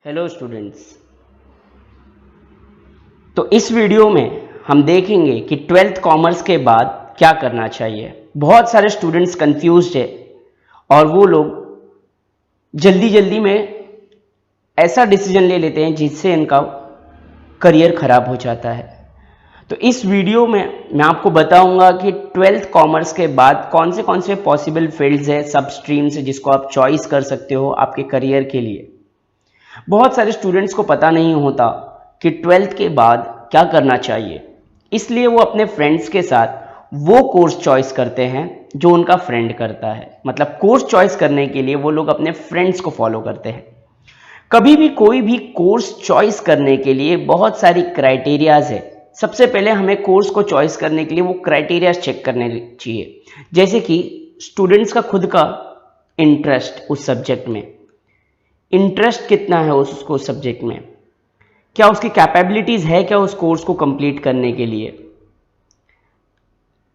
Hello students. तो इस video में हम देखेंगे कि 12th कॉमर्स के बाद क्या करना चाहिए। बहुत सारे स्टूडेंट्स कंफ्यूज्ड है और वो लोग जल्दी जल्दी में ऐसा डिसीजन ले लेते हैं जिससे इनका करियर खराब हो जाता है। तो इस वीडियो में मैं आपको बताऊंगा कि 12th कॉमर्स के बाद कौन से पॉसिबल फील्ड्स है, सब स्ट्रीम्स है जिसको आप चॉइस कर सकते हो आपके करियर के लिए। बहुत सारे स्टूडेंट्स को पता नहीं होता कि 12th के बाद क्या करना चाहिए, इसलिए वो अपने फ्रेंड्स के साथ वो कोर्स चॉइस करते हैं जो उनका फ्रेंड करता है। मतलब कोर्स चॉइस करने के लिए वो लोग अपने फ्रेंड्स को फॉलो करते हैं। कभी भी कोई भी कोर्स चॉइस करने के लिए बहुत सारी क्राइटेरियाज है। सबसे पहले हमें कोर्स को चॉइस करने के लिए वो क्राइटेरियाज चेक करने चाहिए, जैसे कि स्टूडेंट्स का खुद का इंटरेस्ट उस सब्जेक्ट में, इंटरेस्ट कितना है उसको उस सब्जेक्ट में, क्या उसकी कैपेबिलिटीज है क्या उस कोर्स को कंप्लीट करने के लिए,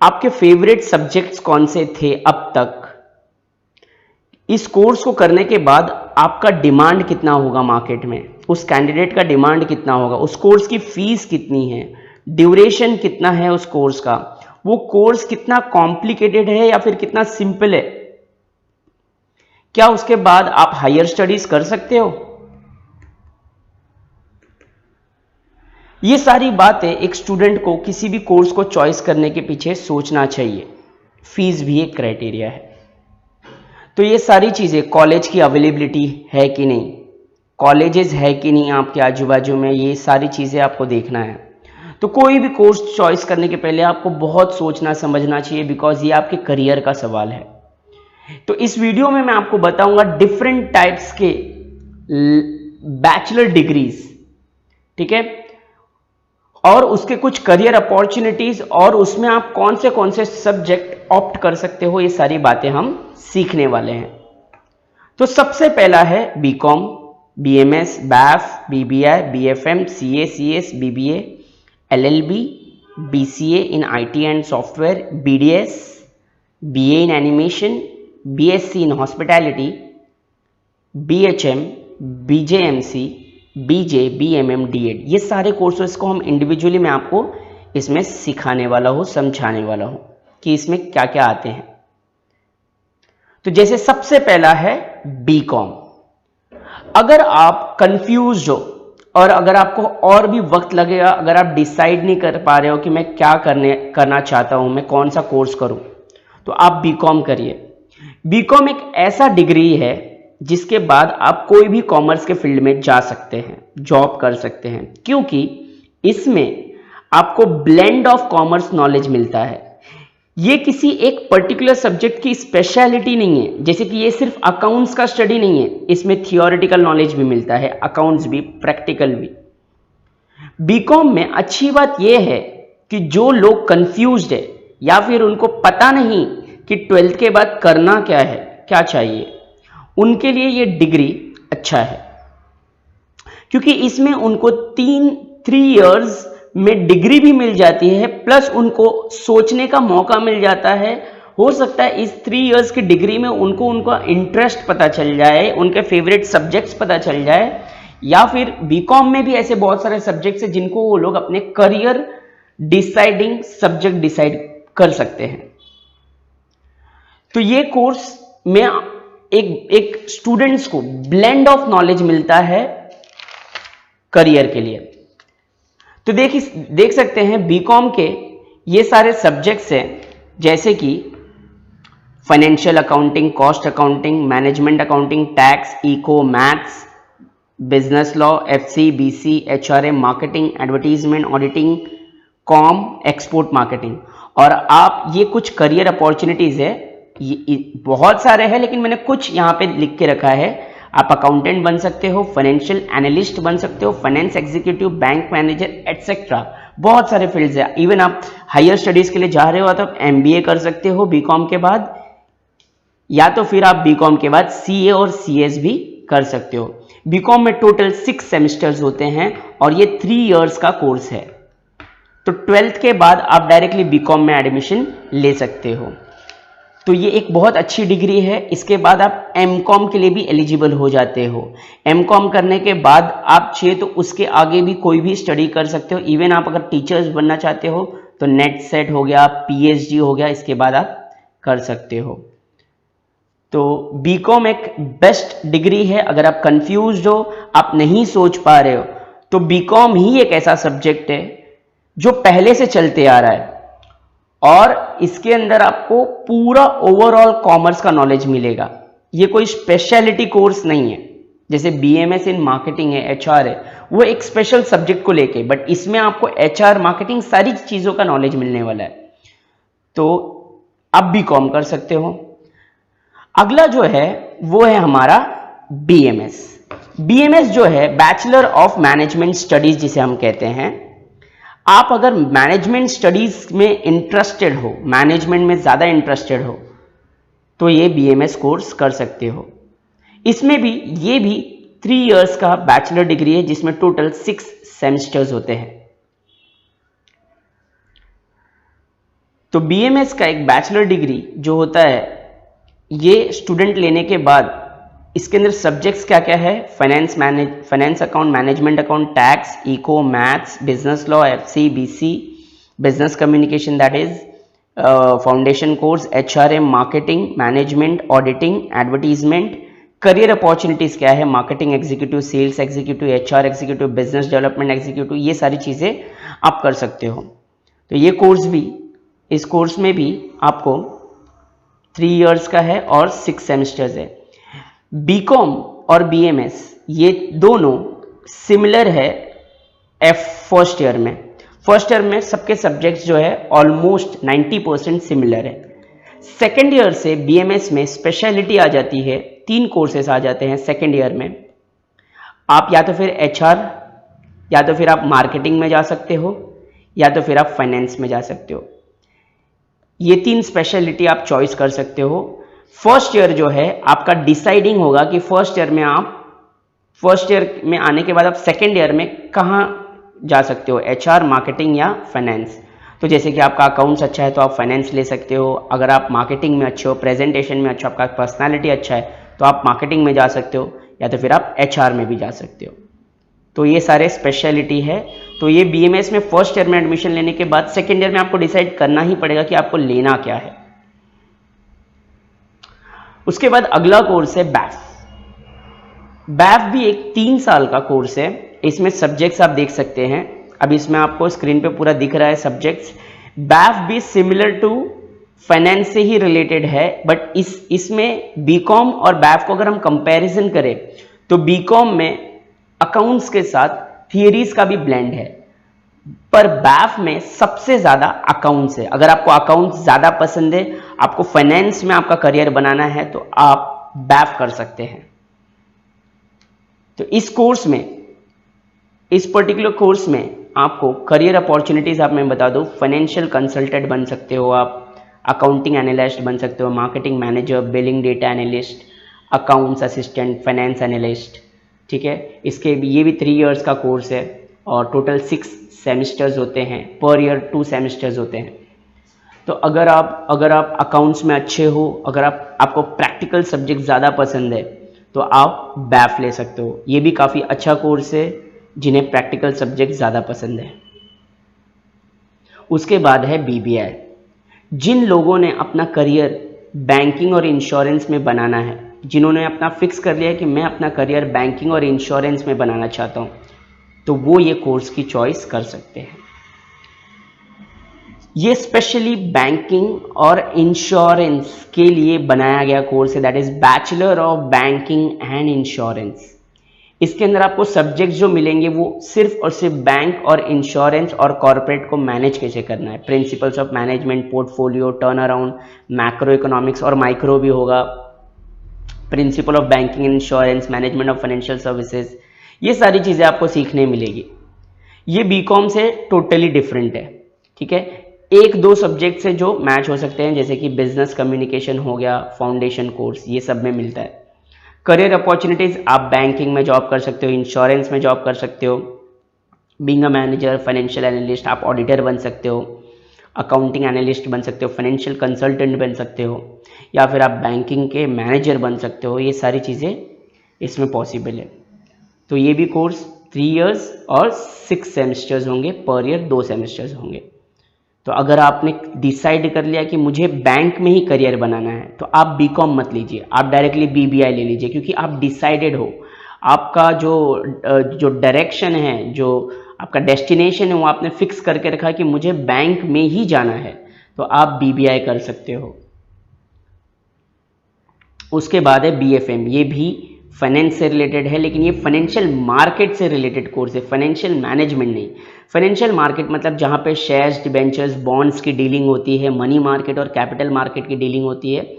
आपके फेवरेट सब्जेक्ट्स कौन से थे अब तक, इस कोर्स को करने के बाद आपका डिमांड कितना होगा मार्केट में, उस कैंडिडेट का डिमांड कितना होगा, उस कोर्स की फीस कितनी है, ड्यूरेशन कितना है उस कोर्स का, वो कोर्स कितना कॉम्प्लिकेटेड है या फिर कितना सिंपल है, क्या उसके बाद आप हायर स्टडीज कर सकते हो। ये सारी बातें एक स्टूडेंट को किसी भी कोर्स को चॉइस करने के पीछे सोचना चाहिए। फीस भी एक क्राइटेरिया है। तो ये सारी चीजें, कॉलेज की अवेलेबिलिटी है कि नहीं, कॉलेजेस है कि नहीं आपके आजू बाजू में, ये सारी चीजें आपको देखना है। तो कोई भी कोर्स चॉइस करने के पहले आपको बहुत सोचना समझना चाहिए, बिकॉज ये आपके करियर का सवाल है। तो इस वीडियो में मैं आपको बताऊंगा डिफरेंट टाइप्स के बैचलर डिग्रीज, ठीक है, और उसके कुछ करियर अपॉर्चुनिटीज और उसमें आप कौन से सब्जेक्ट ऑप्ट कर सकते हो, ये सारी बातें हम सीखने वाले हैं। तो सबसे पहला है B Com, BMS, BAF, BBA, BFM, CA, CS, BBA, LLB, BCA in IT and software, BDS, BA in animation, BSc in hospitality, BHM, BJMC, BJ, BMM, D Ed. ये सारे कोर्सेज को हम इंडिविजुअली मैं आपको इसमें सिखाने वाला हूं, समझाने वाला हूं कि इसमें क्या क्या आते हैं। तो जैसे सबसे पहला है बीकॉम। अगर आप कंफ्यूज हो और अगर आपको और भी वक्त लगेगा, अगर आप डिसाइड नहीं कर पा रहे हो कि मैं क्या करना चाहता हूं, मैं कौन सा कोर्स करूं, तो आप बीकॉम करिए। बीकॉम एक ऐसा डिग्री है जिसके बाद आप कोई भी कॉमर्स के फील्ड में जा सकते हैं, जॉब कर सकते हैं, क्योंकि इसमें आपको ब्लेंड ऑफ कॉमर्स नॉलेज मिलता है। ये किसी एक पर्टिकुलर सब्जेक्ट की स्पेशलिटी नहीं है, जैसे कि ये सिर्फ अकाउंट्स का स्टडी नहीं है, इसमें थियोरेटिकल नॉलेज भी मिलता है, अकाउंट्स भी, प्रैक्टिकल भी। बीकॉम में अच्छी बात यह है कि जो लोग कंफ्यूज्ड है या फिर उनको पता नहीं कि 12th के बाद करना क्या है, क्या चाहिए, उनके लिए ये डिग्री अच्छा है, क्योंकि इसमें उनको 3 इयर्स में डिग्री भी मिल जाती है, प्लस उनको सोचने का मौका मिल जाता है। हो सकता है इस 3 इयर्स की डिग्री में उनको उनका इंटरेस्ट पता चल जाए, उनके फेवरेट सब्जेक्ट्स पता चल जाए, या फिर बीकॉम में भी ऐसे बहुत सारे सब्जेक्ट्स हैं जिनको वो लोग अपने करियर डिसाइडिंग सब्जेक्ट डिसाइड कर सकते हैं। तो ये कोर्स में एक स्टूडेंट्स को ब्लेंड ऑफ नॉलेज मिलता है करियर के लिए। तो देख सकते हैं बीकॉम के ये सारे सब्जेक्ट्स हैं, जैसे कि financial accounting, cost accounting, management accounting, tax, eco, maths, business law, FC, BC, HRM, marketing, advertisement, auditing, com, export marketing. और आप ये कुछ करियर अपॉर्चुनिटीज है, ये बहुत सारे हैं लेकिन मैंने कुछ यहाँ पे लिख के रखा है। आप अकाउंटेंट बन सकते हो, फाइनेंशियल एनालिस्ट बन सकते हो, finance executive, bank manager, etcetera. बहुत सारे फील्ड्स है। इवन आप हायर स्टडीज के लिए जा रहे हो तो आप एमबीए कर सकते हो बीकॉम के बाद, या तो फिर आप बीकॉम के बाद सीए और सीएस भी कर सकते हो। बीकॉम में टोटल 6 सेमेस्टर्स होते हैं और ये 3 इयर्स का कोर्स है। तो 12th के बाद आप डायरेक्टली बीकॉम में एडमिशन ले सकते हो। तो ये एक बहुत अच्छी डिग्री है। इसके बाद आप एमकॉम के लिए भी एलिजिबल हो जाते हो। एमकॉम करने के बाद आप चाहे तो उसके आगे भी कोई भी स्टडी कर सकते हो। इवन आप अगर टीचर्स बनना चाहते हो तो नेट सेट हो गया, पीएचडी हो गया, इसके बाद आप कर सकते हो। तो बीकॉम एक बेस्ट डिग्री है। अगर आप कंफ्यूज्ड हो, आप नहीं सोच पा रहे हो, तो बीकॉम ही एक ऐसा सब्जेक्ट है जो पहले से चलते आ रहा है और इसके अंदर आपको पूरा ओवरऑल कॉमर्स का नॉलेज मिलेगा। ये कोई स्पेशलिटी कोर्स नहीं है, जैसे बीएमएस इन मार्केटिंग है, एचआर है, वो एक स्पेशल सब्जेक्ट को लेके, बट इसमें आपको एचआर, मार्केटिंग, सारी चीजों का नॉलेज मिलने वाला है। तो आप बीकॉम कर सकते हो। अगला जो है वो है हमारा बीएमएस। बीएमएस जो है बैचलर ऑफ मैनेजमेंट स्टडीज जिसे हम कहते हैं। आप अगर मैनेजमेंट स्टडीज में इंटरेस्टेड हो, मैनेजमेंट में ज्यादा इंटरेस्टेड हो, तो ये बीएमएस कोर्स कर सकते हो। इसमें भी ये भी 3 इयर्स का बैचलर डिग्री है जिसमें टोटल 6 सेमेस्टर्स होते हैं। तो बीएमएस का एक बैचलर डिग्री जो होता है, ये स्टूडेंट लेने के बाद इसके अंदर सब्जेक्ट्स क्या क्या है, finance account, management account, tax, eco, maths, business law, FC, BC, business communication that is foundation course, HRM, marketing, management, auditing, advertisement, career opportunities क्या है, marketing executive, sales executive, HR executive, business development executive, ये सारी चीजें आप कर सकते हो। तो ये कोर्स भी, इस कोर्स में भी आपको 3 इयर्स का है और 6 सेमेस्टर्स है। बीकॉम और बीएमएस ये दोनों सिमिलर है फर्स्ट ईयर में। फर्स्ट ईयर में सबके सब्जेक्ट्स जो है ऑलमोस्ट 90% सिमिलर है। सेकेंड ईयर से बीएमएस में स्पेशलिटी आ जाती है, 3 कोर्सेस आ जाते हैं सेकेंड ईयर में। आप या तो फिर एचआर, या तो फिर आप मार्केटिंग में जा सकते हो, या तो फिर आप फाइनेंस में जा सकते हो। ये 3 स्पेशलिटी आप चॉइस कर सकते हो। फर्स्ट ईयर जो है आपका डिसाइडिंग होगा कि फर्स्ट ईयर में आने के बाद आप सेकेंड ईयर में कहाँ जा सकते हो, एचआर, मार्केटिंग या फाइनेंस। तो जैसे कि आपका अकाउंट्स अच्छा है तो आप फाइनेंस ले सकते हो। अगर आप मार्केटिंग में अच्छे हो, प्रेजेंटेशन में अच्छा, आपका पर्सनालिटी अच्छा है, तो आप मार्केटिंग में जा सकते हो, या तो फिर आप एचआर में भी जा सकते हो। तो ये सारे स्पेशलिटी है। तो ये बीएमएस में फर्स्ट ईयर में एडमिशन लेने के बाद सेकेंड ईयर में आपको डिसाइड करना ही पड़ेगा कि आपको लेना क्या है। उसके बाद अगला कोर्स है बैफ। बैफ भी एक 3 साल का कोर्स है। इसमें सब्जेक्ट्स आप देख सकते हैं, अब इसमें आपको स्क्रीन पे पूरा दिख रहा है सब्जेक्ट्स। बैफ भी सिमिलर टू फाइनेंस से ही रिलेटेड है, बट इसमें बीकॉम और बैफ को अगर हम कंपैरिजन करें तो बीकॉम में अकाउंट्स के साथ थियरीज का भी ब्लेंड है, पर बैफ में सबसे ज्यादा अकाउंट्स है। अगर आपको अकाउंट्स ज्यादा पसंद है, आपको फाइनेंस में आपका करियर बनाना है, तो आप बैफ कर सकते हैं। तो इस कोर्स में, इस पर्टिकुलर कोर्स में आपको करियर अपॉर्चुनिटीज, आप मैं बता दूं, फाइनेंशियल कंसल्टेंट बन सकते हो आप, अकाउंटिंग एनालिस्ट बन सकते हो, marketing manager, billing data analyst, accounts assistant, finance analyst. ठीक है, इसके ये भी 3 इयर्स का कोर्स है और टोटल 6 सेमेस्टर्स होते हैं, पर ईयर 2 सेमेस्टर्स होते हैं। तो अगर आप अकाउंट्स में अच्छे हो, अगर आपको प्रैक्टिकल सब्जेक्ट ज़्यादा पसंद है, तो आप बैफ ले सकते हो। ये भी काफ़ी अच्छा कोर्स है जिन्हें प्रैक्टिकल सब्जेक्ट ज़्यादा पसंद है। उसके बाद है बीबीआई। जिन लोगों ने अपना करियर बैंकिंग और इंश्योरेंस में बनाना है, जिन्होंने अपना फिक्स कर लिया है कि मैं अपना करियर बैंकिंग और इंश्योरेंस में बनाना चाहता हूँ, तो वो ये कोर्स की चॉइस कर सकते हैं। ये स्पेशली बैंकिंग और इंश्योरेंस के लिए बनाया गया कोर्स है, that is bachelor of banking and insurance. इसके अंदर आपको सब्जेक्ट जो मिलेंगे वो सिर्फ और सिर्फ बैंक और इंश्योरेंस और कॉर्पोरेट को मैनेज कैसे करना है, principles of management, portfolio, turn around, macro economics और माइक्रो भी होगा, principle of banking and insurance, management of financial services, ये सारी चीज़ें आपको सीखने मिलेगी। ये बीकॉम से टोटली डिफरेंट है। ठीक है, 1-2 सब्जेक्ट से जो मैच हो सकते हैं, जैसे कि बिजनेस कम्युनिकेशन हो गया, फाउंडेशन कोर्स, ये सब में मिलता है। करियर अपॉर्चुनिटीज, आप बैंकिंग में जॉब कर सकते हो, इंश्योरेंस में जॉब कर सकते हो, being a manager, financial analyst, आप ऑडिटर बन सकते हो, अकाउंटिंग एनालिस्ट बन सकते हो, फाइनेंशियल कंसल्टेंट बन सकते हो, या फिर आप बैंकिंग के मैनेजर बन सकते हो। ये सारी चीज़ें इसमें पॉसिबल है। तो ये भी कोर्स 3 इयर्स और 6 सेमेस्टर्स होंगे, पर ईयर 2 सेमेस्टर्स होंगे। तो अगर आपने डिसाइड कर लिया कि मुझे बैंक में ही करियर बनाना है, तो आप बीकॉम मत लीजिए, आप डायरेक्टली बीबीआई ले लीजिए, क्योंकि आप डिसाइडेड हो, आपका जो डायरेक्शन है, जो आपका डेस्टिनेशन है, वो आपने फिक्स करके रखा है कि मुझे बैंक में ही जाना है, तो आप बीबीआई कर सकते हो। उसके बाद है बीएफएम, ये भी फाइनेंस से रिलेटेड है, लेकिन ये फाइनेंशियल मार्केट से रिलेटेड कोर्स है, फाइनेंशियल मैनेजमेंट नहीं। फाइनेंशियल मार्केट मतलब जहाँ पे शेयर्स, डिबेंचर्स, बॉन्ड्स की डीलिंग होती है, मनी मार्केट और कैपिटल मार्केट की डीलिंग होती है,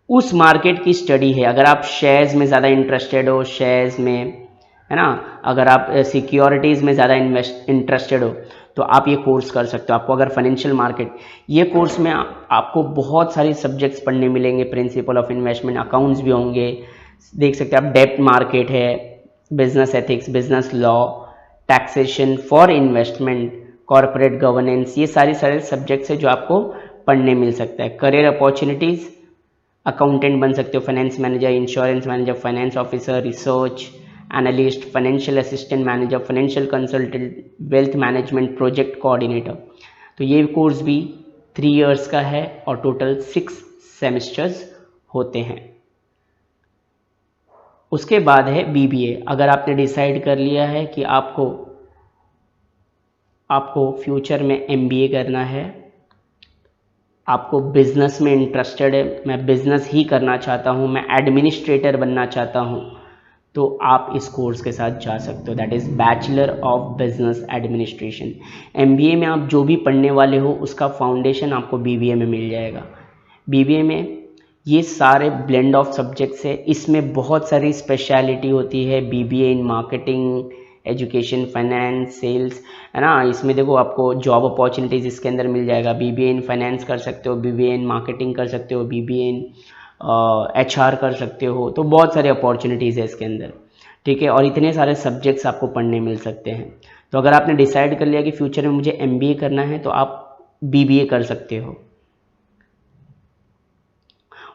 उस मार्केट की स्टडी है। अगर आप शेयर्स में ज़्यादा इंटरेस्टेड हो, शेयर्स में, है ना, अगर आप सिक्योरिटीज़ में ज़्यादा इंटरेस्टेड हो, तो आप ये कोर्स कर सकते हो। आपको अगर फाइनेंशियल मार्केट, ये कोर्स में आपको बहुत सारे सब्जेक्ट्स पढ़ने मिलेंगे, प्रिंसिपल ऑफ इन्वेस्टमेंट, अकाउंट्स भी होंगे, देख सकते हैं आप, डेब्ट मार्केट है, business ethics, business law, taxation for investment, corporate governance, ये सारे सब्जेक्ट्स है जो आपको पढ़ने मिल सकता है। करियर अपॉर्चुनिटीज़, अकाउंटेंट बन सकते हो, finance manager, insurance manager, finance officer, research analyst, financial assistant manager, financial consultant, wealth management, project coordinator. तो ये कोर्स भी 3 इयर्स का है और टोटल 6 सेमेस्टर्स होते हैं। उसके बाद है बीबीए। अगर आपने डिसाइड कर लिया है कि आपको फ्यूचर में एमबीए करना है, आपको बिजनेस में इंटरेस्टेड है, मैं बिजनेस ही करना चाहता हूँ, मैं एडमिनिस्ट्रेटर बनना चाहता हूँ, तो आप इस कोर्स के साथ जा सकते हो, that is bachelor of business administration. MBA में आप जो भी पढ़ने वाले हो उसका फाउंडेशन आपको बीबीए में मिल जाएगा। बीबीए में ये सारे ब्लेंड ऑफ सब्जेक्ट्स है, इसमें बहुत सारी स्पेशलिटी होती है, BBA in marketing, education, finance, sales, है ना। इसमें देखो आपको जॉब अपॉर्चुनिटीज़ इसके अंदर मिल जाएगा, बीबीए इन फाइनेंस कर सकते हो, बीबीए इन मार्केटिंग कर सकते हो, बीबीए इन एचआर कर सकते हो, तो बहुत सारी अपॉर्चुनिटीज़ है इसके अंदर, ठीक है। और इतने सारे सब्जेक्ट्स आपको पढ़ने मिल सकते हैं। तो अगर आपने डिसाइड कर लिया कि फ्यूचर में मुझे एमबीए करना है, तो आप बीबीए कर सकते हो।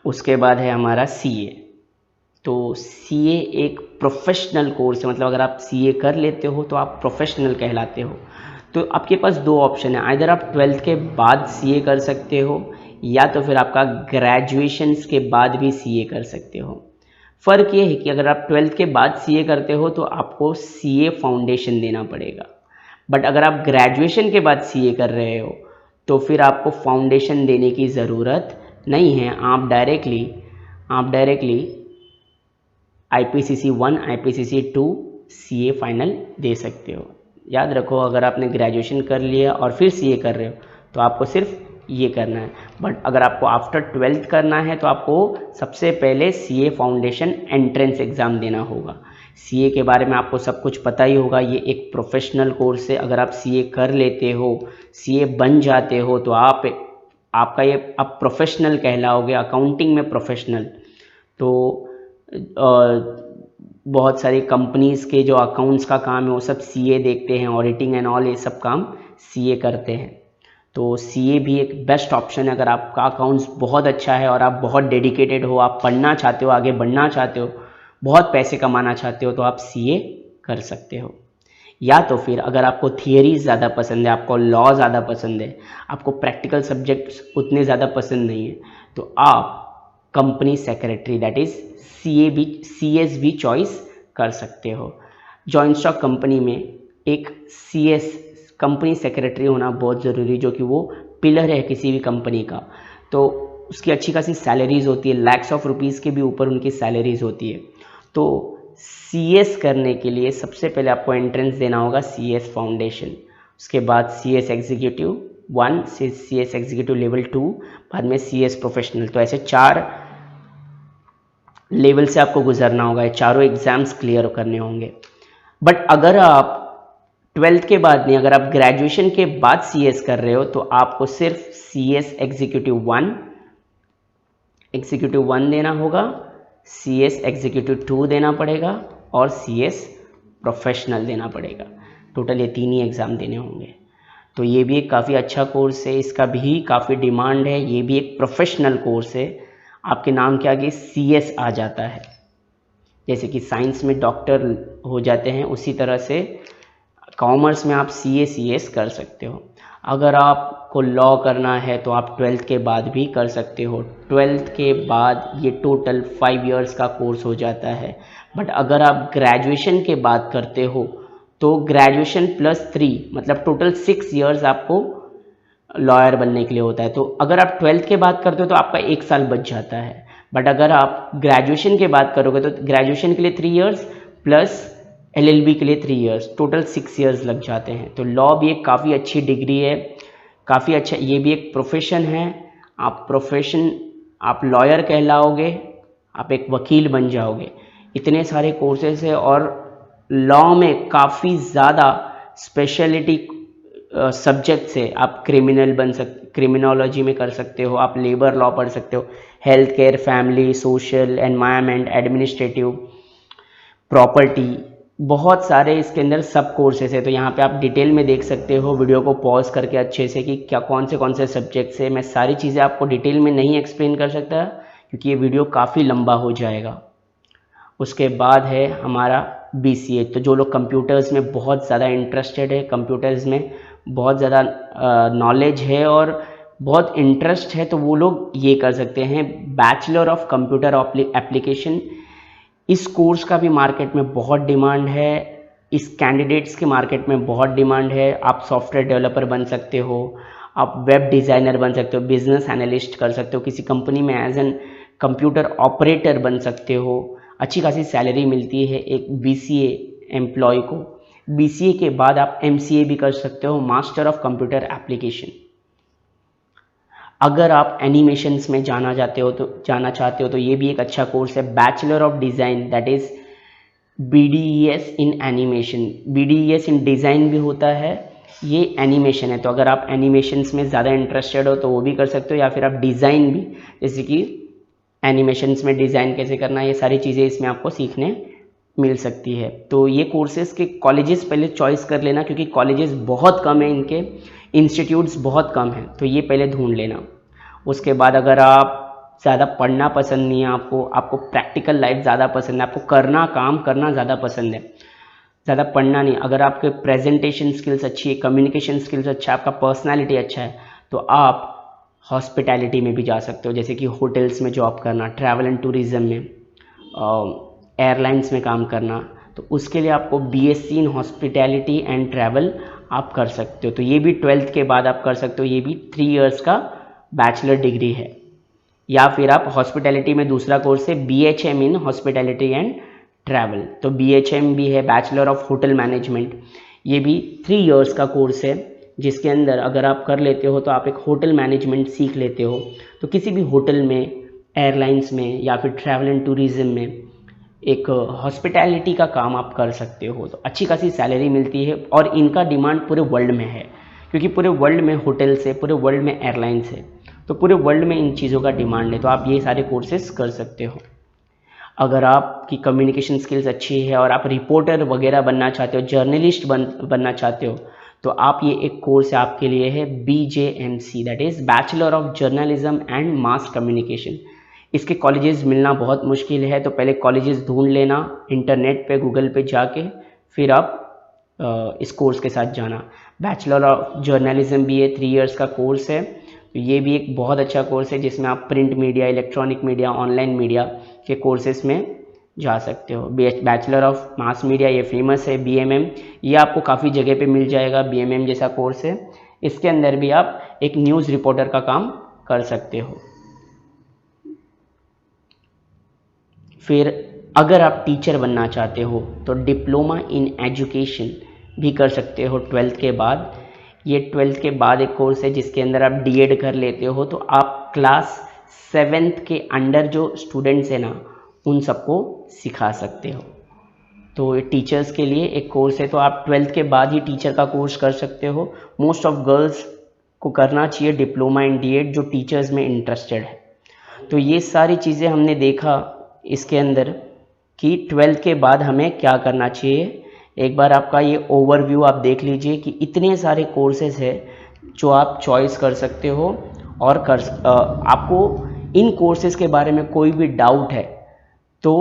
उसके बाद है हमारा सीए। तो सीए एक प्रोफेशनल कोर्स है, मतलब अगर आप सीए कर लेते हो तो आप प्रोफेशनल कहलाते हो। तो आपके पास 2 ऑप्शन है, आइदर आप 12th के बाद सीए कर सकते हो, या तो फिर आपका ग्रेजुएशंस के बाद भी सीए कर सकते हो। फ़र्क ये है कि अगर आप 12th के बाद सीए करते हो तो आपको सीए फाउंडेशन देना पड़ेगा, बट अगर आप ग्रेजुएशन के बाद सीए कर रहे हो तो फिर आपको फाउंडेशन देने की ज़रूरत नहीं है। आप directly IPCC 1, IPCC 2 CA final दे सकते हो। याद रखो, अगर आपने ग्रेजुएशन कर लिया और फिर सीए कर रहे हो तो आपको सिर्फ ये करना है, बट अगर आपको आफ्टर 12th करना है तो आपको सबसे पहले सीए फाउंडेशन एंट्रेंस एग्ज़ाम देना होगा। सीए के बारे में आपको सब कुछ पता ही होगा, ये एक प्रोफेशनल कोर्स है। अगर आप सीए कर लेते हो, सीए बन जाते हो, तो आपका ये अब प्रोफेशनल कहलाओगे, अकाउंटिंग में प्रोफेशनल। तो बहुत सारी कंपनीज़ के जो अकाउंट्स का काम है वो सब सीए देखते हैं, ऑडिटिंग एंड ऑल, ये सब काम सीए करते हैं। तो सीए भी एक बेस्ट ऑप्शन है। अगर आपका अकाउंट्स बहुत अच्छा है और आप बहुत डेडिकेटेड हो, आप पढ़ना चाहते हो, आगे बढ़ना चाहते हो, बहुत पैसे कमाना चाहते हो, तो आप सीए कर सकते हो। या तो फिर अगर आपको थियरीज ज़्यादा पसंद है, आपको लॉ ज़्यादा पसंद है, आपको प्रैक्टिकल सब्जेक्ट्स उतने ज़्यादा पसंद नहीं है, तो आप company secretary, that is CS भी चॉइस कर सकते हो। जॉइंट स्टॉक कंपनी में एक CS कंपनी सेक्रेटरी होना बहुत ज़रूरी, जो कि वो पिलर है किसी भी कंपनी का। तो उसकी अच्छी खासी सैलरीज होती है, लैक्स ऑफ रुपीज़ के भी ऊपर उनकी सैलरीज होती है। तो CS करने के लिए सबसे पहले आपको एंट्रेंस देना होगा CS फाउंडेशन, उसके बाद CS executive 1, CS executive level 2, बाद में CS प्रोफेशनल। तो ऐसे 4 लेवल से आपको गुजरना होगा, चारों एग्जाम्स क्लियर करने होंगे। बट अगर आप 12th के बाद नहीं, अगर आप ग्रेजुएशन के बाद CS कर रहे हो, तो आपको सिर्फ CS एग्जीक्यूटिव 1 देना होगा, CS एग्जीक्यूटिव 2 देना पड़ेगा और CS प्रोफेशनल देना पड़ेगा। टोटल ये 3 ही एग्ज़ाम देने होंगे। तो ये भी एक काफ़ी अच्छा कोर्स है, इसका भी काफ़ी डिमांड है। ये भी एक प्रोफेशनल कोर्स है, आपके नाम के आगे CS आ जाता है। जैसे कि साइंस में डॉक्टर हो जाते हैं, उसी तरह से कॉमर्स में आप CA CS कर सकते हो। अगर आपको लॉ करना है तो आप 12th के बाद भी कर सकते हो। 12th के बाद ये टोटल 5 इयर्स का कोर्स हो जाता है। बट अगर आप ग्रेजुएशन के बाद करते हो तो ग्रेजुएशन +3 मतलब टोटल 6 इयर्स आपको लॉयर बनने के लिए होता है। तो अगर आप 12th के बाद करते हो तो आपका 1 साल बच जाता है। बट अगर आप ग्रेजुएशन के बाद करोगे तो ग्रेजुएशन के लिए 3 इयर्स प्लस LLB के लिए 3 इयर्स, टोटल 6 इयर्स लग जाते हैं। तो लॉ भी एक काफ़ी अच्छी डिग्री है, काफ़ी अच्छा, ये भी एक प्रोफेशन है। आप लॉयर कहलाओगे, आप एक वकील बन जाओगे। इतने सारे कोर्सेज है और लॉ में काफ़ी ज़्यादा स्पेशलिटी सब्जेक्ट्स है। आप क्रिमिनोलॉजी में कर सकते हो, आप लेबर लॉ पढ़ सकते हो, health care, family, social, environment, administrative, property, बहुत सारे इसके अंदर सब कोर्सेज है। तो यहाँ पे आप डिटेल में देख सकते हो, वीडियो को पॉज करके अच्छे से कि क्या कौन से सब्जेक्ट्स है। मैं सारी चीज़ें आपको डिटेल में नहीं एक्सप्लेन कर सकता क्योंकि ये वीडियो काफ़ी लंबा हो जाएगा। उसके बाद है हमारा BCA। तो जो लोग कंप्यूटर्स में बहुत ज़्यादा इंटरेस्टेड है, कंप्यूटर्स में बहुत ज़्यादा नॉलेज है और बहुत इंटरेस्ट है, तो वो लोग ये कर सकते हैं, बैचलर ऑफ कंप्यूटर एप्लीकेशन। इस कोर्स का भी मार्केट में बहुत डिमांड है, इस कैंडिडेट्स के मार्केट में बहुत डिमांड है। आप सॉफ्टवेयर डेवलपर बन सकते हो, आप वेब डिज़ाइनर बन सकते हो, बिजनेस एनालिस्ट कर सकते हो, किसी कंपनी में एज एन कंप्यूटर ऑपरेटर बन सकते हो। अच्छी खासी सैलरी मिलती है एक BCA एम्प्लॉय को। BCA के बाद आप MCA भी कर सकते हो, मास्टर ऑफ कंप्यूटर एप्लीकेशन। अगर आप एनिमेशंस में जाना चाहते हो तो ये भी एक अच्छा कोर्स है, bachelor of design, that is BDES in animation. BDES in design भी होता है, ये एनिमेशन है। तो अगर आप एनिमेशंस में ज़्यादा इंटरेस्टेड हो तो वो भी कर सकते हो, या फिर आप डिज़ाइन भी, जैसे कि एनिमेशंस में डिज़ाइन कैसे करना है, ये सारी चीज़ें इसमें आपको सीखने मिल सकती है। तो ये कोर्सेज़ के कॉलेजेस पहले चॉइस कर लेना, क्योंकि कॉलेजेस बहुत कम है, इनके इंस्टीट्यूट्स बहुत कम हैं, तो ये पहले ढूंढ लेना। उसके बाद अगर आप ज़्यादा पढ़ना पसंद नहीं है, आपको प्रैक्टिकल लाइफ ज़्यादा पसंद है, आपको काम करना ज़्यादा पसंद है, ज़्यादा पढ़ना नहीं, अगर आपके प्रेजेंटेशन स्किल्स अच्छी है, कम्युनिकेशन स्किल्स अच्छा है, आपका पर्सनैलिटी अच्छा है, तो आप हॉस्पिटैलिटी में भी जा सकते हो, जैसे कि होटल्स में जॉब करना, ट्रैवल एंड टूरिज़्म में, एयरलाइंस में काम करना। तो उसके लिए आपको BSc in hospitality and travel आप कर सकते हो। तो ये भी 12th के बाद आप कर सकते हो, ये भी 3 इयर्स का बैचलर डिग्री है। या फिर आप हॉस्पिटैलिटी में दूसरा कोर्स है BHM in hospitality and travel. तो BHM भी है, बैचलर ऑफ होटल मैनेजमेंट। ये भी 3 इयर्स का कोर्स है, जिसके अंदर अगर आप कर लेते हो तो आप एक होटल मैनेजमेंट सीख लेते हो। तो किसी भी होटल में, एयरलाइंस में या फिर ट्रैवल एंड टूरिज़्म में एक हॉस्पिटैलिटी का काम आप कर सकते हो। तो अच्छी खासी सैलरी मिलती है और इनका डिमांड पूरे वर्ल्ड में है, क्योंकि पूरे वर्ल्ड में होटल्स है, पूरे वर्ल्ड में एयरलाइंस है, तो पूरे वर्ल्ड में इन चीज़ों का डिमांड है। तो आप ये सारे कोर्सेज कर सकते हो। अगर आपकी कम्युनिकेशन स्किल्स अच्छी है और आप रिपोर्टर वगैरह बनना चाहते हो, जर्नलिस्ट बनना चाहते हो, तो आप ये एक कोर्स आपके लिए है BJMC, that is bachelor of journalism and mass communication. इसके कॉलेजेस मिलना बहुत मुश्किल है, तो पहले कॉलेजेस ढूंढ लेना इंटरनेट पे, गूगल पे जाके, फिर आप इस कोर्स के साथ जाना। बैचलर ऑफ जर्नलिज्म भी ये 3 इयर्स का कोर्स है। तो ये भी एक बहुत अच्छा कोर्स है, जिसमें आप print media, electronic media, online media के कोर्सेस में जा सकते हो। बैचलर ऑफ मास मीडिया ये फेमस है, BMM, ये आपको काफ़ी जगह पे मिल जाएगा। BMM जैसा कोर्स है, इसके अंदर भी आप एक न्यूज़ रिपोर्टर का काम कर सकते हो। फिर अगर आप टीचर बनना चाहते हो तो डिप्लोमा इन एजुकेशन भी कर सकते हो 12th के बाद। ये 12th के बाद एक कोर्स है जिसके अंदर आप DED कर लेते हो, तो आप क्लास 7th के अंडर जो स्टूडेंट्स हैं ना, उन सबको सिखा सकते हो। तो ये टीचर्स के लिए एक कोर्स है, तो आप 12th के बाद ही टीचर का कोर्स कर सकते हो। मोस्ट ऑफ गर्ल्स को करना चाहिए डिप्लोमा इन DED, जो टीचर्स में इंटरेस्टेड है। तो ये सारी चीज़ें हमने देखा इसके अंदर कि 12th के बाद हमें क्या करना चाहिए। एक बार आपका ये ओवरव्यू आप देख लीजिए कि इतने सारे कोर्सेज है जो आप चॉइस कर सकते हो। और आपको इन कोर्सेज के बारे में कोई भी डाउट है तो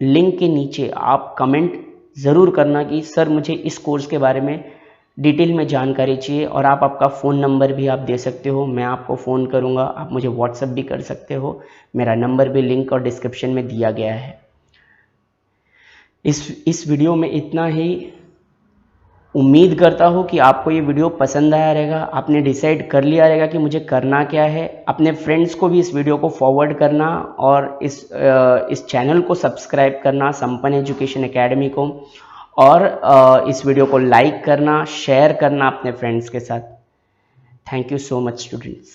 लिंक के नीचे आप कमेंट ज़रूर करना कि सर मुझे इस कोर्स के बारे में डिटेल में जानकारी चाहिए, और आप आपका फ़ोन नंबर भी आप दे सकते हो, मैं आपको फ़ोन करूँगा, आप मुझे व्हाट्सएप भी कर सकते हो, मेरा नंबर भी लिंक और डिस्क्रिप्शन में दिया गया है। इस वीडियो में इतना ही। उम्मीद करता हूँ कि आपको ये वीडियो पसंद आया रहेगा, आपने डिसाइड कर लिया रहेगा कि मुझे करना क्या है। अपने फ्रेंड्स को भी इस वीडियो को फॉरवर्ड करना और इस चैनल को सब्सक्राइब करना, संपन्न एजुकेशन एकेडमी को, और इस वीडियो को लाइक करना, शेयर करना अपने फ्रेंड्स के साथ। Thank you so much students.